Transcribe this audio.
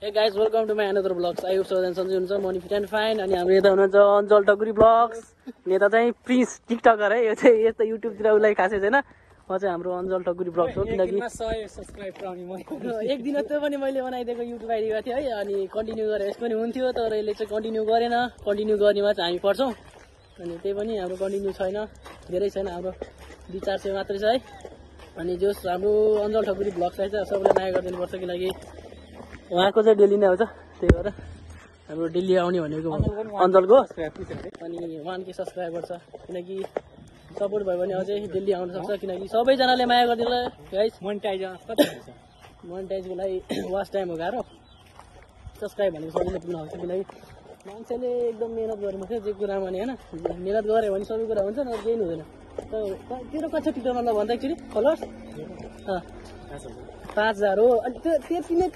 Hey guys, welcome to my another vlogs. I hope so that सन्चै हुनुहुन्छ. म fit and fine अनि हाम्रो यता हुनुहुन्छ अञ्जल टकुरी ब्लग्स. नेता चाहिँ प्रिन्स टिकटकर है. यो चाहिँ यस्तो युट्युबतिर उलाई खासै छैन. म चाहिँ हाम्रो अञ्जल टकुरी ब्लग्स हो किनकि 100 सब्स्क्राइब पाउने म एक दिन त पनि मैले बनाइदिएको युट्युब आइडी गएको थिएँ है. अनि कन्टिन्यू गरेर यसको पनि हुन्थ्यो तर यसले चाहिँ कन्टिन्यू गरेन. कन्टिन्यू गर्नेमा चाहिँ हामी पर्छौँ. अनि त्यही पनि हाम्रो कन्टिन्यू छैन. धेरै छैन हाम्रो 200-400 मात्रै छ है. अनि जस हाम्रो अञ्जल ठकुरी ब्लग्सलाई चाहिँ सबैले माया गरिदिनु पर्छ किनकि उहाँको चाहिँ डेली नै आउँछ. त्यही भएर हाम्रो डेली आउने भनेको अञ्जलको अनि 1K सब्सक्राइबर छ किनकि सपोर्ट भयो भने अझै डेली आउन सक्छ किनकि सबैजनाले माया गरिदिनु गाइस. मोनेटाइजको लागि वाच टाइम हो गाह्रो. सब्सक्राइब भनेको सबैले पुग्न सक्छ किनकि मान्छेले एकदम मिहिनेत गर्नुपर्छ जे कुरामा नि होइन. मिहिनेत गऱ्यो भने सबै कुरा हुन्छ नत्र केही हुँदैन. तेरो कति छ टिकटकमा ल भन्दा एकचोटि फलोवर्स 5000 हो. अनि त्यो त्यति नै